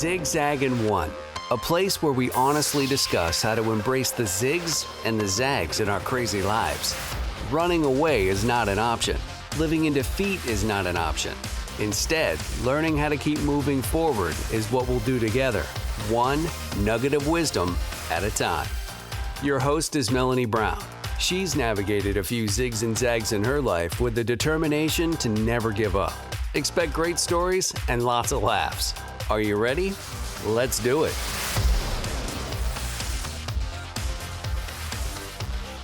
Zigzag in One, a place where we honestly discuss how to embrace the zigs and the zags in our crazy lives. Running away is not an option. Living in defeat is not an option. Instead, learning how to keep moving forward is what we'll do together, one nugget of wisdom at a time. Your host is Melanie Brown. She's navigated a few zigs and zags in her life with the determination to never give up. Expect great stories and lots of laughs. Are you ready? Let's do it.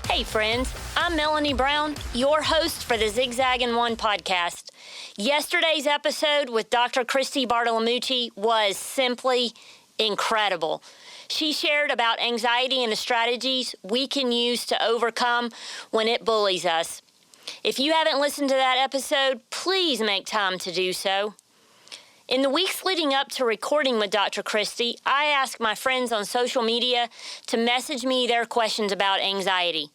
Hey friends, I'm Melanie Brown, your host for the Zigzag in One podcast. Yesterday's episode with Dr. Christi Bartolomucci was simply incredible. She shared about anxiety and the strategies we can use to overcome when it bullies us. If you haven't listened to that episode, please make time to do so. In the weeks leading up to recording with Dr. Christi, I asked my friends on social media to message me their questions about anxiety.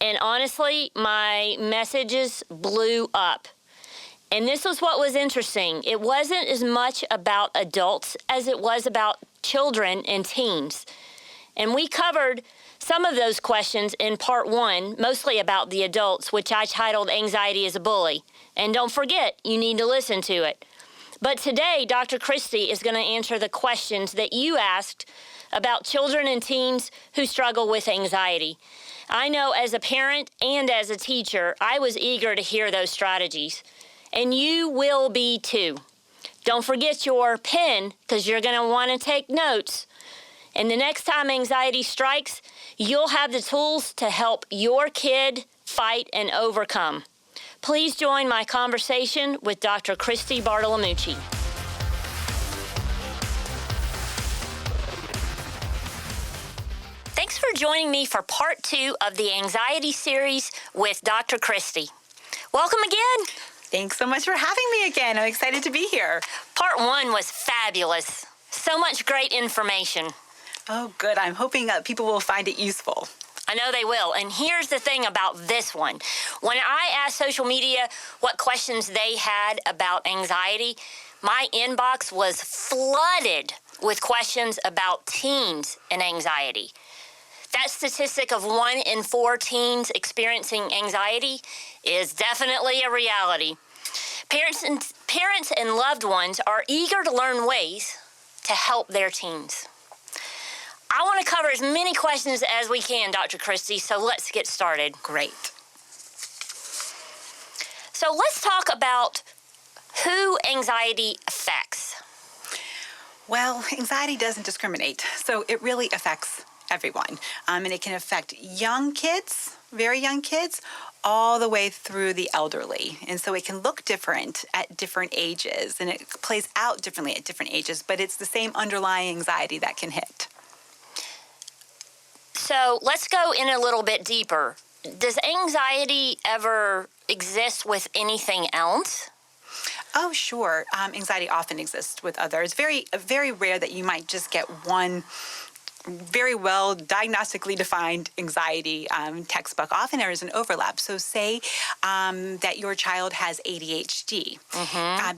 And honestly, my messages blew up. And this was what was interesting. It wasn't as much about adults as it was about children and teens. And we covered some of those questions in part one, mostly about the adults, which I titled Anxiety is a Bully. And don't forget, you need to listen to it. But today, Dr. Christi is going to answer the questions that you asked about children and teens who struggle with anxiety. I know as a parent and as a teacher, I was eager to hear those strategies. And you will be too. Don't forget your pen, because you're going to want to take notes. And the next time anxiety strikes, you'll have the tools to help your kid fight and overcome. Please join my conversation with Dr. Christi Bartolomucci. Thanks for joining me for part 2 of the anxiety series with Dr. Christi. Welcome again. Thanks so much for having me again. I'm excited to be here. Part 1 was fabulous. So much great information. Oh, good. I'm hoping people will find it useful. I know they will. And here's the thing about this one. When I asked social media what questions they had about anxiety, my inbox was flooded with questions about teens and anxiety. That statistic of 1 in 4 teens experiencing anxiety is definitely a reality. Parents and loved ones are eager to learn ways to help their teens. I want to cover as many questions as we can, Dr. Christi, so let's get started. Great. So let's talk about who anxiety affects. Well, anxiety doesn't discriminate, so it really affects everyone. And it can affect young kids, very young kids, all the way through the elderly. And so it can look different at different ages, and it plays out differently at different ages, but it's the same underlying anxiety that can hit. So let's go in a little bit deeper. Does anxiety ever exist with anything else? Oh, sure. Anxiety often exists with others. Very rare that you might just get one very well diagnostically defined anxiety textbook. Often there is an overlap. So say that your child has ADHD.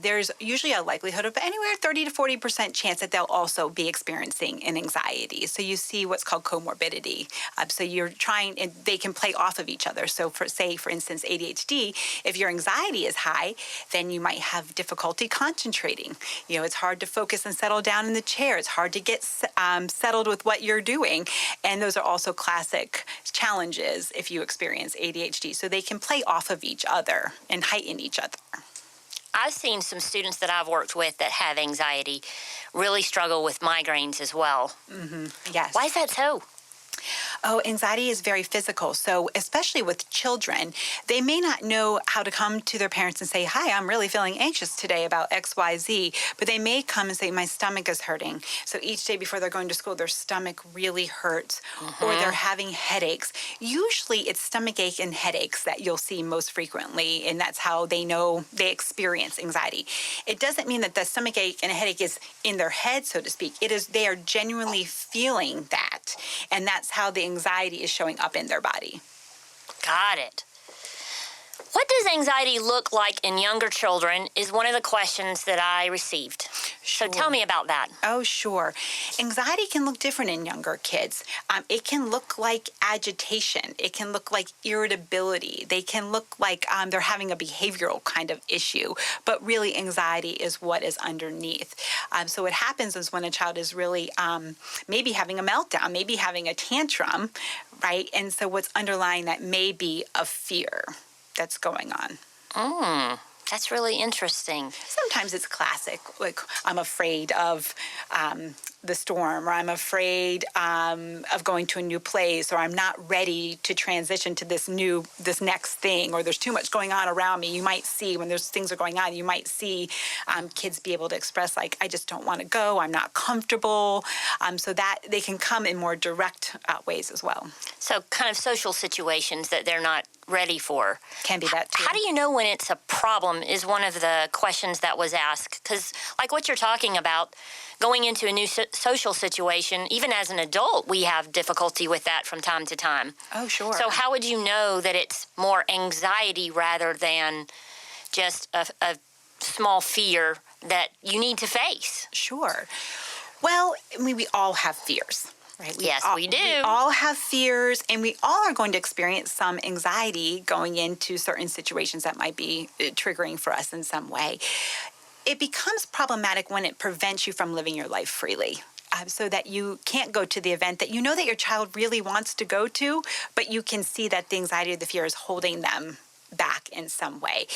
There's usually a likelihood of anywhere 30 to 40% chance that they'll also be experiencing an anxiety. So you see what's called comorbidity. So you're trying, and they can play off of each other. So for instance, ADHD, if your anxiety is high, then you might have difficulty concentrating. It's hard to focus and settle down in the chair. It's hard to get settled with what you're doing. And those are also classic challenges if you experience ADHD. So they can play off of each other and heighten each other. I've seen some students that I've worked with that have anxiety really struggle with migraines as well. Yes. Why is that so? Oh, anxiety is very physical. So especially with children, they may not know how to come to their parents and say, hi, I'm really feeling anxious today about X, Y, Z. But they may come and say, my stomach is hurting. So each day before they're going to school, their stomach really hurts or they're having headaches. Usually it's stomachache and headaches that you'll see most frequently. And that's how they know they experience anxiety. It doesn't mean that the stomachache and headache is in their head, so to speak. It is, they are genuinely feeling that. And that's how the anxiety is showing up in their body. Got it. What does anxiety look like in younger children is one of the questions that I received. So tell me about that. Oh, sure. Anxiety can look different in younger kids. It can look like agitation. It can look like irritability. They can look like they're having a behavioral kind of issue, but really anxiety is what is underneath. So what happens is when a child is really maybe having a meltdown, maybe having a tantrum, right? And so what's underlying that may be a fear that's going on. That's really interesting. Sometimes it's classic, like I'm afraid of the storm, or I'm afraid of going to a new place, or I'm not ready to transition to this next thing, or there's too much going on around me. You might see when there's things are going on, you might see kids be able to express like, I just don't want to go, I'm not comfortable, so that they can come in more direct ways as well. So kind of social situations that they're not ready for. Can be that too. How do you know when it's a problem is one of the questions that was asked. Because like what you're talking about, going into a new social situation, even as an adult, we have difficulty with that from time to time. Oh, sure. So how would you know that it's more anxiety rather than just a small fear that you need to face? Sure. Well, I mean, we all have fears. Right? We do. We all have fears, and we all are going to experience some anxiety going into certain situations that might be triggering for us in some way. It becomes problematic when it prevents you from living your life freely. So that you can't go to the event that you know that your child really wants to go to, but you can see that the anxiety or the fear is holding them back in some way.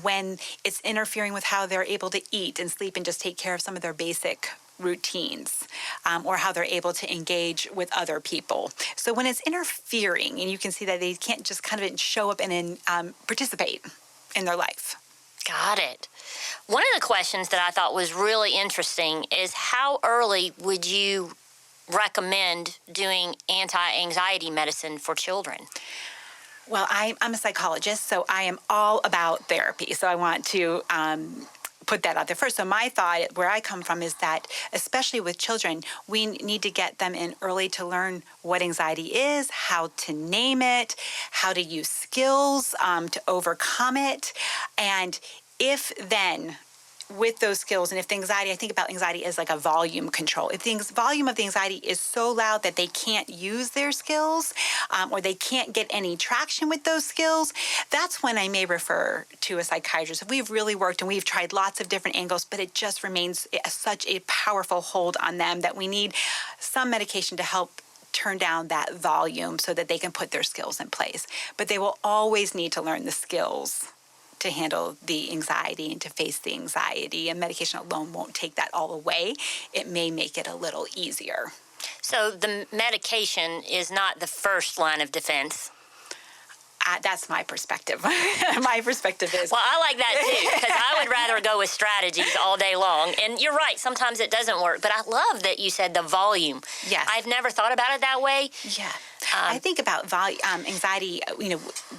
When it's interfering with how they're able to eat and sleep and just take care of some of their basic routines, or how they're able to engage with other people. So when it's interfering, and you can see that they can't just kind of show up and participate in their life. Got it. One of the questions that I thought was really interesting is how early would you recommend doing anti-anxiety medicine for children? Well, I'm a psychologist, so I am all about therapy. So I want to put that out there first. So my thought, where I come from, is that especially with children, we need to get them in early to learn what anxiety is, how to name it, how to use skills to overcome it. And if then, with those skills, and if the anxiety, I think about anxiety as like a volume control. If the volume of the anxiety is so loud that they can't use their skills, or they can't get any traction with those skills, that's when I may refer to a psychiatrist. If we've really worked and we've tried lots of different angles, but it just remains such a powerful hold on them that we need some medication to help turn down that volume so that they can put their skills in place. But they will always need to learn the skills to handle the anxiety and to face the anxiety, and medication alone won't take that all away. It may make it a little easier. So the medication is not the first line of defense. That's my perspective. My perspective is... Well, I like that too, because I would rather go with strategies all day long. And you're right, sometimes it doesn't work. But I love that you said the volume. Yes. I've never thought about it that way. Yeah. I think about anxiety,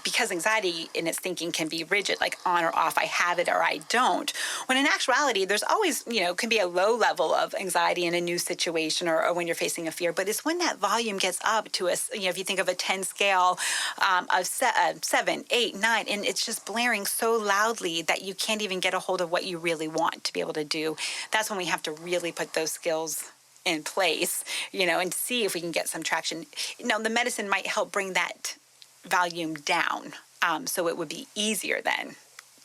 because anxiety in its thinking can be rigid, like on or off, I have it or I don't. When in actuality, there's always, can be a low level of anxiety in a new situation or when you're facing a fear. But it's when that volume gets up to if you think of a 10 scale of 7, 8, 9, and it's just blaring so loudly that you can't even get a hold of what you really want to be able to do. That's when we have to really put those skills in place, and see if we can get some traction. The medicine might help bring that volume down, so it would be easier then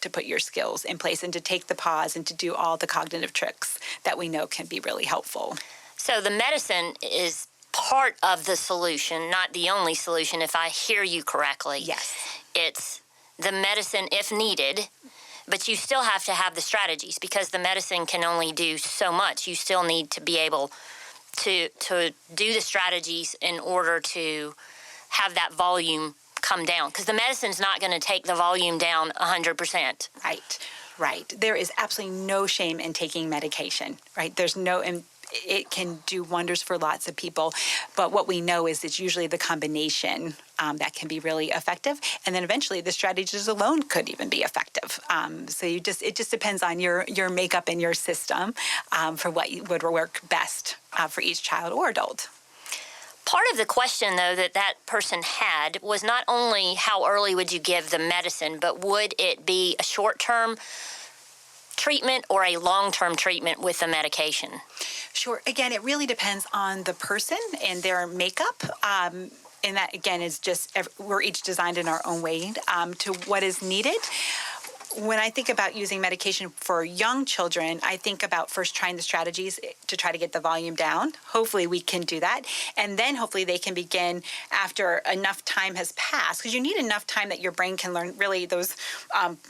to put your skills in place and to take the pause and to do all the cognitive tricks that we know can be really helpful. So the medicine is part of the solution, not the only solution, if I hear you correctly. Yes. It's the medicine if needed, but you still have to have the strategies because the medicine can only do so much. You still need to be able to do the strategies in order to have that volume come down, because the medicine's not going to take the volume down 100%. Right. There is absolutely no shame in taking medication, right? It can do wonders for lots of people, but what we know is it's usually the combination that can be really effective, and then eventually the strategies alone could even be effective. So it just depends on your makeup and your system for what would work best for each child or adult. Part of the question, though, that person had was not only how early would you give the medicine, but would it be a short-term treatment or a long-term treatment with the medication? Sure. Again, it really depends on the person and their makeup. And that, again, is just we're each designed in our own way to what is needed. When I think about using medication for young children, I think about first trying the strategies to try to get the volume down. Hopefully we can do that. And then hopefully they can begin after enough time has passed, because you need enough time that your brain can learn, really those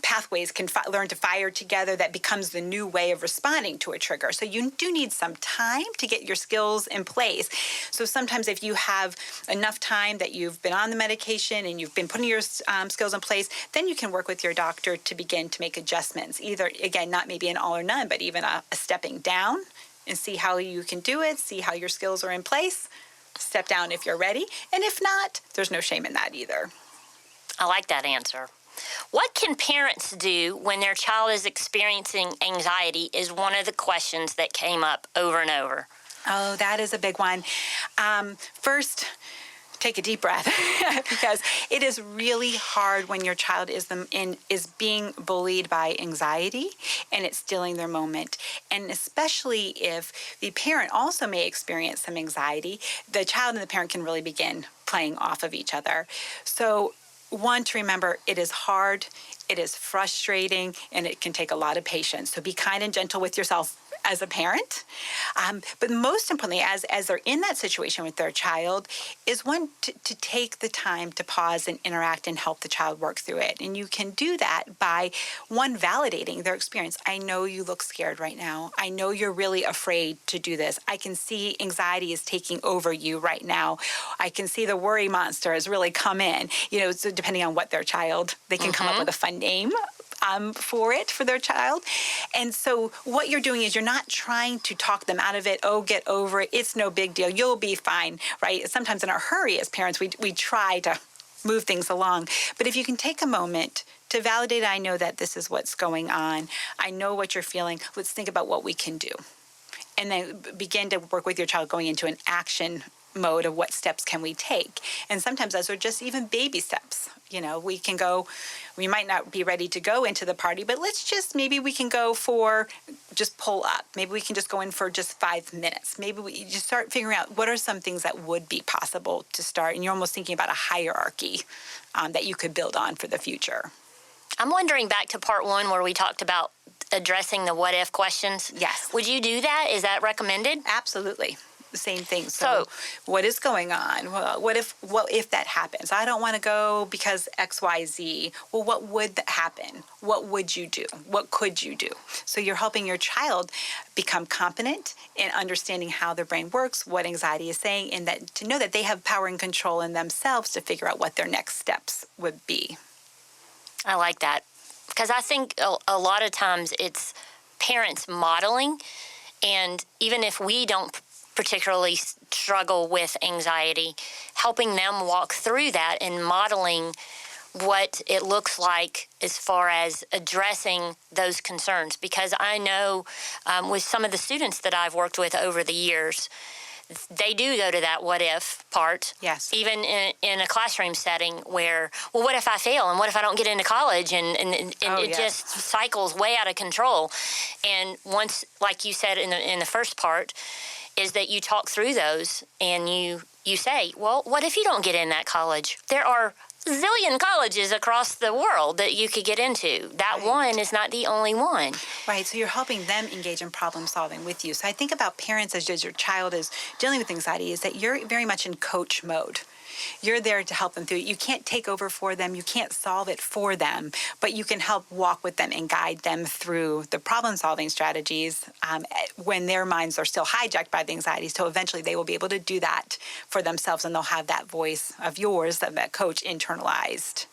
pathways can learn to fire together. That becomes the new way of responding to a trigger. So you do need some time to get your skills in place. So sometimes if you have enough time that you've been on the medication and you've been putting your skills in place, then you can work with your doctor to begin to make adjustments, either, again, not maybe an all or none, but even a stepping down, and see how you can do it, see how your skills are in place, step down if you're ready, and if not, there's no shame in that either. I like that answer. What can parents do when their child is experiencing anxiety is one of the questions that came up over and over. Oh, that is a big one. First, take a deep breath because it is really hard when your child is being bullied by anxiety and it's stealing their moment. And especially if the parent also may experience some anxiety, the child and the parent can really begin playing off of each other. So one, to remember, it is hard, it is frustrating, and it can take a lot of patience. So be kind and gentle with yourself as a parent. But most importantly, as they're in that situation with their child, is one, to take the time to pause and interact and help the child work through it. And you can do that by, one, validating their experience. I know you look scared right now. I know you're really afraid to do this. I can see anxiety is taking over you right now. I can see the worry monster has really come in. So depending on what their child, they can come up with a fun name for their child. And so what you're doing is you're not trying to talk them out of it. Oh, get over it. It's no big deal. You'll be fine, right? Sometimes in our hurry as parents, we try to move things along. But if you can take a moment to validate, I know that this is what's going on. I know what you're feeling. Let's think about what we can do. And then begin to work with your child going into an action mode of what steps can we take. And sometimes those are just even baby steps. We might not be ready to go into the party, but maybe we can go for just pull up. Maybe we can just go in for just 5 minutes. Maybe we just start figuring out what are some things that would be possible to start. And you're almost thinking about a hierarchy that you could build on for the future. I'm wondering back to part 1 where we talked about addressing the what if questions. Yes. Would you do that? Is that recommended? Absolutely. The same thing. So what is going on? Well, what if that happens? I don't want to go because X, Y, Z. Well, what would happen? What would you do? What could you do? So you're helping your child become competent in understanding how their brain works, what anxiety is saying, and that to know that they have power and control in themselves to figure out what their next steps would be. I like that, because I think a lot of times it's parents modeling, and even if we don't particularly struggle with anxiety, helping them walk through that and modeling what it looks like as far as addressing those concerns. Because I know with some of the students that I've worked with over the years, they do go to that what if part. Yes. Even in a classroom setting where, well, what if I fail? And what if I don't get into college? And it just cycles way out of control. And once, like you said in the first part, is that you talk through those and you say, well, what if you don't get in that college? There are zillion colleges across the world that you could get into. That one is not the only one. Right. So you're helping them engage in problem solving with you. So I think about parents as your child is dealing with anxiety is that you're very much in coach mode. You're there to help them through it. You can't take over for them. You can't solve it for them, but you can help walk with them and guide them through the problem-solving strategies when their minds are still hijacked by the anxiety. So eventually they will be able to do that for themselves, and they'll have that voice of yours, of that coach, internalized.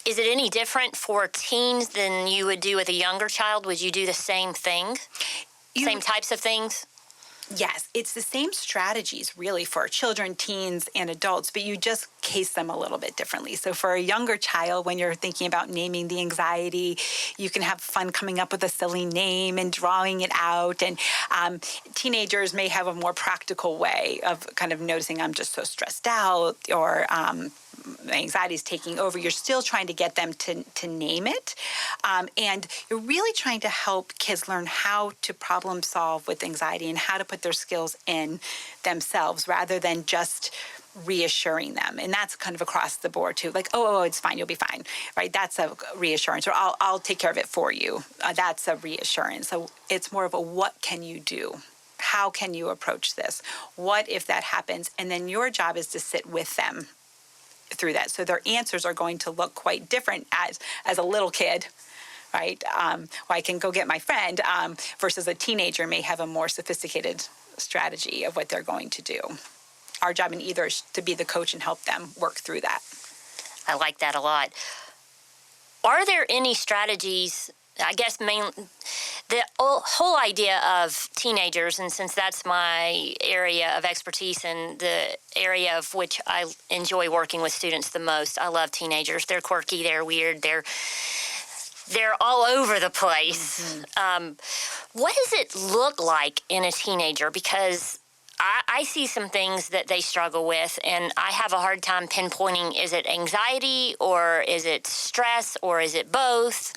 Is it any different for teens than you would do with a younger child? Would you do the same thing? Same types of things? Yes, it's the same strategies really for children, teens, and adults, but you just case them a little bit differently. So for a younger child, when you're thinking about naming the anxiety, you can have fun coming up with a silly name and drawing it out. And teenagers may have a more practical way of kind of noticing I'm just so stressed out, or anxiety is taking over, you're still trying to get them to name it. And you're really trying to help kids learn how to problem solve with anxiety and how to put their skills in themselves rather than just reassuring them. And that's kind of across the board too. Like, oh, it's fine, you'll be fine, right? That's a reassurance. Or I'll take care of it for you. That's a reassurance. So it's more of a what can you do? How can you approach this? What if that happens? And then your job is to sit with them through that. So their answers are going to look quite different as a little kid, right? Well, I can go get my friend versus a teenager may have a more sophisticated strategy of what they're going to do. Our job in either is to be the coach and help them work through that. I like that a lot. Are there any strategies, I guess the whole idea of teenagers, and since that's my area of expertise and the area of which I enjoy working with students the most, I love teenagers. They're quirky, they're weird, they're all over the place. Mm-hmm. What does it look like in a teenager? Because I see some things that they struggle with, and I have a hard time pinpointing, is it anxiety or is it stress or is it both?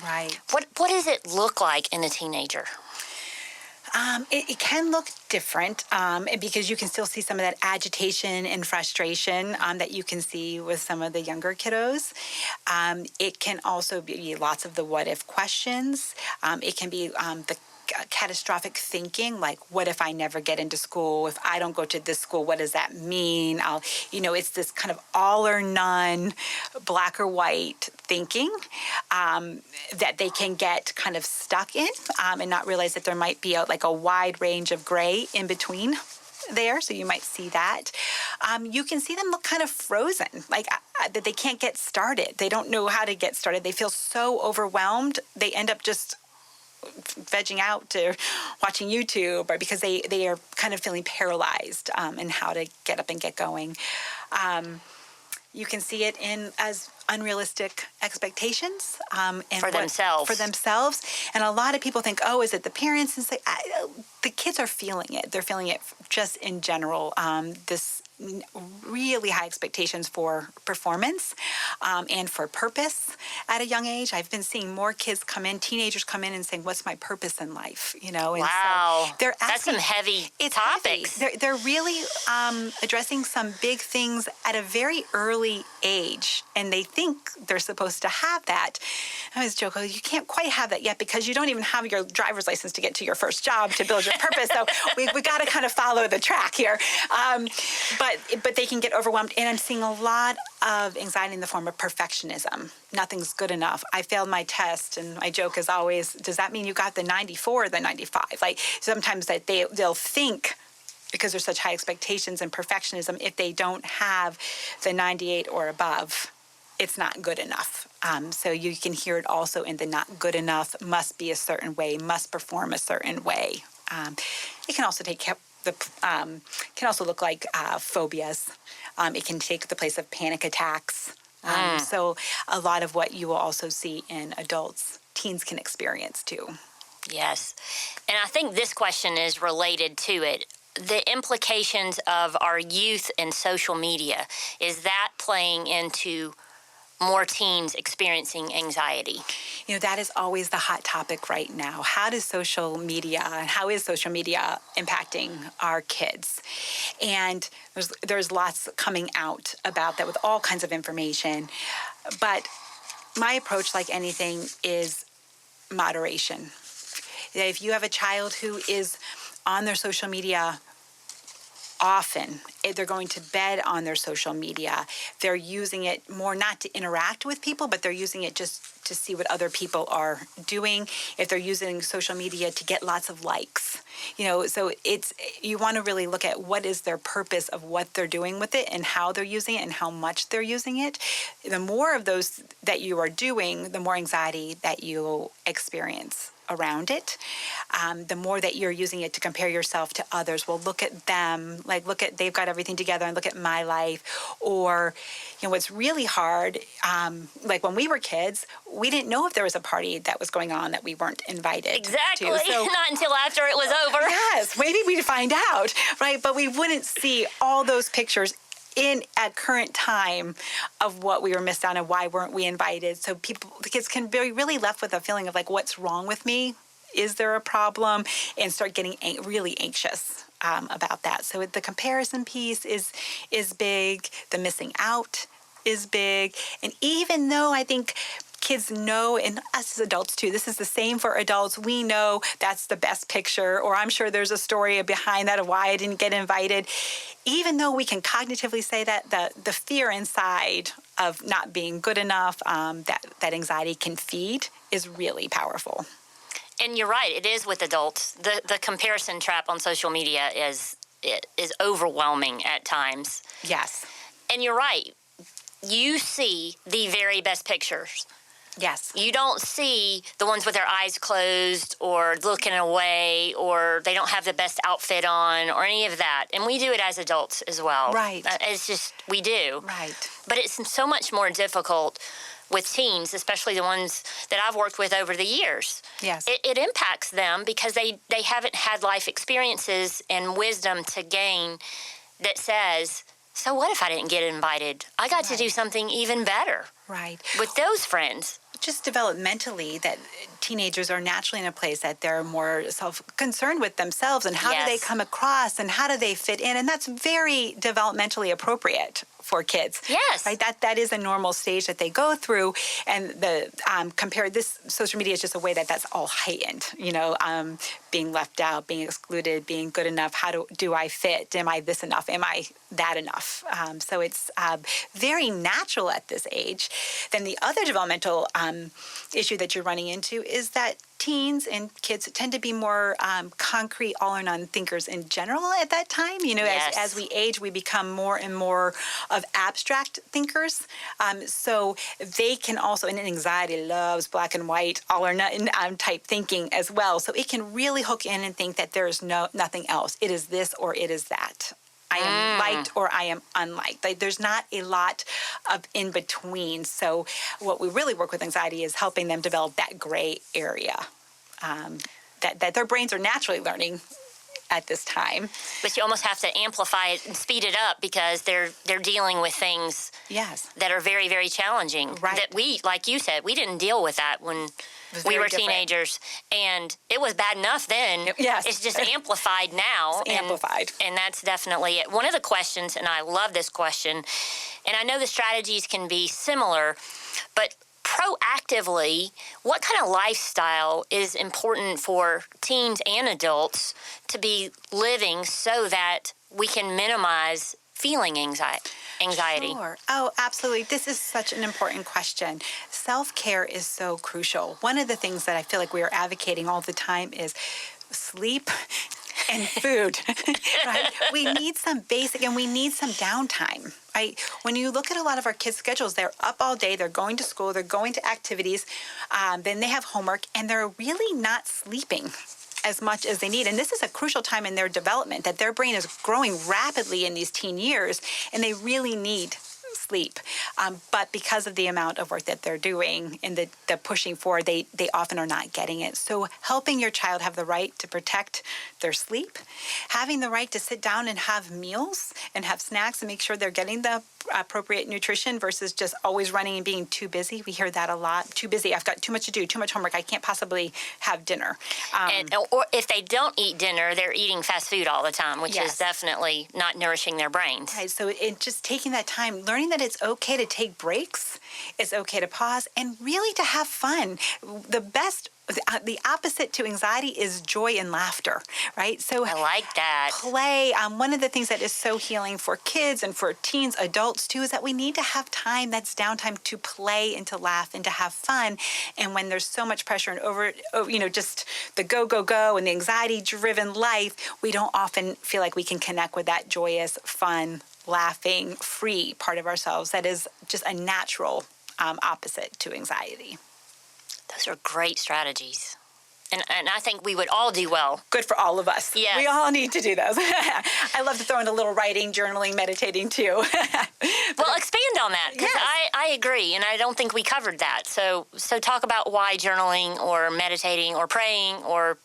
Right. What does it look like in a teenager? It can look different because you can still see some of that agitation and frustration that you can see with some of the younger kiddos. It can also be lots of the what if questions. It can be the catastrophic thinking, like, what if I never get into school? If I don't go to this school, what does that mean? It's this kind of all or none, black or white thinking that they can get kind of stuck in and not realize that there might be a wide range of gray in between there. So you might see that. You can see them look kind of frozen, like that they can't get started. They don't know how to get started. They feel so overwhelmed. They end up just vegging out to watching YouTube, or because they are kind of feeling paralyzed in how to get up and get going. You can see it as unrealistic expectations and for themselves. And a lot of people think, oh, is it the parents? And say, the kids are feeling it. They're feeling it just in general. This really high expectations for performance and for purpose at a young age. I've been seeing more kids teenagers come in and saying, what's my purpose in life? And wow. So they're asking, that's some heavy topics. Heavy. They're really addressing some big things at a very early age, and they think they're supposed to have that. I always joke, you can't quite have that yet because you don't even have your driver's license to get to your first job to build your purpose. So we got to kind of follow the track here. But they can get overwhelmed. And I'm seeing a lot of anxiety in the form of perfectionism. Nothing's good enough. I failed my test. And my joke is always, does that mean you got the 94 or the 95? Like sometimes that they'll think, because there's such high expectations and perfectionism, if they don't have the 98 or above, it's not good enough. So you can hear it also in the not good enough, must be a certain way, must perform a certain way. It can also can also look like phobias. It can take the place of panic attacks. So a lot of what you will also see in adults, teens can experience too. Yes. And I think this question is related to it. The implications of our youth and social media, is that playing into more teens experiencing anxiety? That is always the hot topic right now. How is social media impacting our kids? And there's lots coming out about that with all kinds of information. But my approach, like anything, is moderation. If you have a child who is on their social media often, they're going to bed on their social media. They're using it more not to interact with people, but they're using it just to see what other people are doing. If they're using social media to get lots of likes, so you want to really look at what is their purpose of what they're doing with it and how they're using it and how much they're using it. The more of those that you are doing, the more anxiety that you'll experience around it. The more that you're using it to compare yourself to others, well, look at them, they've got everything together and look at my life. Or, what's really hard, like when we were kids, we didn't know if there was a party that was going on that we weren't invited Exactly. to. So, not until after it was over. Yes, maybe we'd find out, right? But we wouldn't see all those pictures in at current time of what we were missed on and why weren't we invited. So the kids can be really left with a feeling of like, what's wrong with me? Is there a problem? And start getting really anxious about that. So the comparison piece is big. The missing out is big. And even though I think kids know, and us as adults too, this is the same for adults, we know that's the best picture, or I'm sure there's a story behind that of why I didn't get invited. Even though we can cognitively say that, the fear inside of not being good enough, that anxiety can feed, is really powerful. And you're right, it is with adults. The comparison trap on social media is overwhelming at times. Yes. And you're right. You see the very best pictures. Yes. You don't see the ones with their eyes closed or looking away or they don't have the best outfit on or any of that. And we do it as adults as well. Right. It's just, we do. Right. But it's so much more difficult with teens, especially the ones that I've worked with over the years. Yes. It impacts them because they haven't had life experiences and wisdom to gain that says, so what if I didn't get invited? I got to do something even better. Right. With those friends. Just developmentally, that teenagers are naturally in a place that they're more self-concerned with themselves and how do they come across and how do they fit in, and that's very developmentally appropriate for kids. Yes. Right. That is a normal stage that they go through, and the this social media is just a way that's all heightened. Being left out, being excluded, being good enough. How do I fit? Am I this enough? Am I that enough? So it's very natural at this age. Then the other developmental issue that you're running into is that teens and kids tend to be more concrete, all or none thinkers in general at that time. Yes. As we age, we become more and more of abstract thinkers. So they can also, and anxiety loves black and white, all or none type thinking as well. So it can really hook in and think that there is nothing else. It is this or it is that. I am liked or I am unliked. Like, there's not a lot of in between. So what we really work with anxiety is helping them develop that gray area that their brains are naturally learning at this time. But you almost have to amplify it and speed it up because they're dealing with things that are very, very challenging. Right. That we, like you said, we didn't deal with that when we were teenagers. And it was bad enough then. Yes. It's just amplified now. It's amplified. And that's definitely it. One of the questions, and I love this question, and I know the strategies can be similar, but proactively, what kind of lifestyle is important for teens and adults to be living so that we can minimize feeling anxiety? Sure. Oh, absolutely. This is such an important question. Self-care is so crucial. One of the things that I feel like we are advocating all the time is sleep and food, right? We need some basic, and we need some downtime, right? When you look at a lot of our kids' schedules, they're up all day, they're going to school, they're going to activities, then they have homework, and they're really not sleeping as much as they need. And this is a crucial time in their development, that their brain is growing rapidly in these teen years, and they really need sleep. But because of the amount of work that they're doing and the pushing for, they often are not getting it. So helping your child have the right to protect their sleep, having the right to sit down and have meals and have snacks and make sure they're getting the appropriate nutrition versus just always running and being too busy. We hear that a lot. Too busy. I've got too much to do, too much homework. I can't possibly have dinner. Or if they don't eat dinner, they're eating fast food all the time, which Yes. is definitely not nourishing their brains. Right, so just taking that time, learning that it's okay to take breaks, it's okay to pause, and really to have fun. The opposite to anxiety is joy and laughter, right? So I like that. Play. One of the things that is so healing for kids and for teens, adults too, is that we need to have time that's downtime to play and to laugh and to have fun. And when there's so much pressure and just the go and the anxiety-driven life, we don't often feel like we can connect with that joyous, fun, laughing, free part of ourselves that is just a natural opposite to anxiety. Those are great strategies. And I think we would all do well. Good for all of us. Yes. We all need to do those. I love to throw in a little writing, journaling, meditating too. Well, expand on that, because Yes. I agree, and I don't think we covered that. So talk about why journaling or meditating or praying or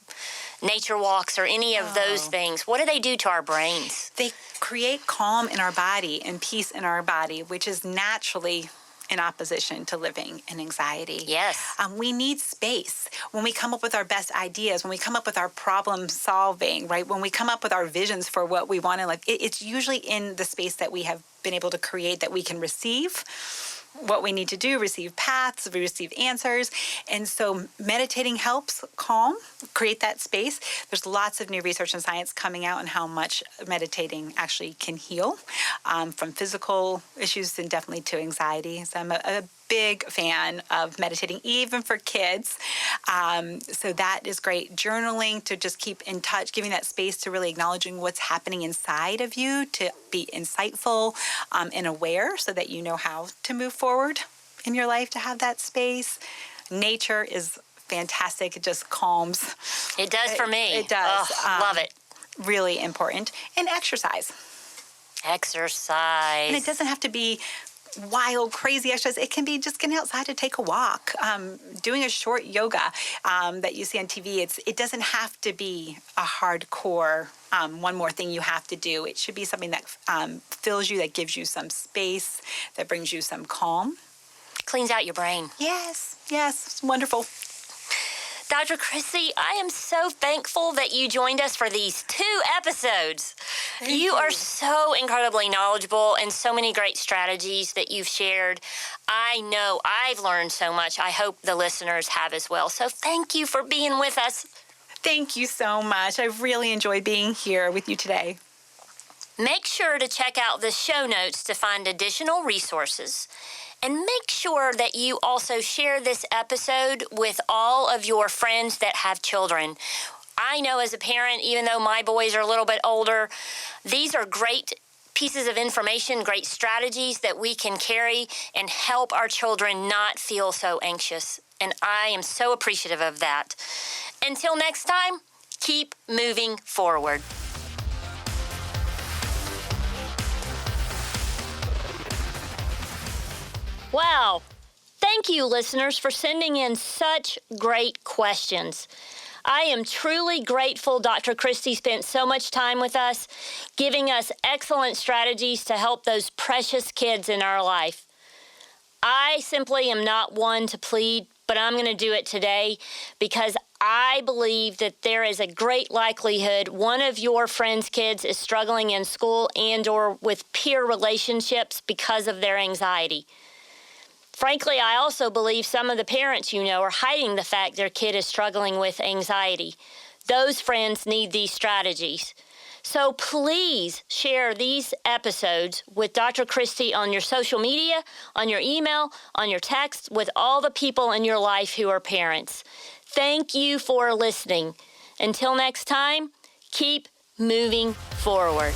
nature walks or any of those things, what do they do to our brains? They create calm in our body and peace in our body, which is naturally in opposition to living in anxiety. Yes. We need space. When we come up with our best ideas, when we come up with our problem solving, right? When we come up with our visions for what we want in life, it's usually in the space that we have been able to create that we can receive what we need to do, receive paths, receive answers. And so meditating helps calm, create that space. There's lots of new research and science coming out on how much meditating actually can heal from physical issues and definitely to anxiety. So I'm a big fan of meditating, even for kids. So that is great. Journaling to just keep in touch, giving that space to really acknowledging what's happening inside of you, to be insightful and aware so that you know how to move forward in your life, to have that space. Nature is fantastic. It just calms. It does for me. It does. Love it. Really important. And exercise. Exercise. And it doesn't have to be wild, crazy exercise. It can be just getting outside to take a walk, doing a short yoga that you see on TV. It doesn't have to be a hardcore, one more thing you have to do. It should be something that fills you, that gives you some space, that brings you some calm. Cleans out your brain. Yes, it's wonderful. Dr. Christi, I am so thankful that you joined us for these 2 episodes. You are so incredibly knowledgeable and so many great strategies that you've shared. I know I've learned so much. I hope the listeners have as well. So thank you for being with us. Thank you so much. I've really enjoyed being here with you today. Make sure to check out the show notes to find additional resources. And make sure that you also share this episode with all of your friends that have children. I know as a parent, even though my boys are a little bit older, these are great pieces of information, great strategies that we can carry and help our children not feel so anxious. And I am so appreciative of that. Until next time, keep moving forward. Wow. Thank you, listeners, for sending in such great questions. I am truly grateful Dr. Christi spent so much time with us, giving us excellent strategies to help those precious kids in our life. I simply am not one to plead, but I'm going to do it today because I believe that there is a great likelihood one of your friends' kids is struggling in school and or with peer relationships because of their anxiety. Frankly, I also believe some of the parents you know are hiding the fact their kid is struggling with anxiety. Those friends need these strategies. So please share these episodes with Dr. Christi on your social media, on your email, on your text, with all the people in your life who are parents. Thank you for listening. Until next time, keep moving forward.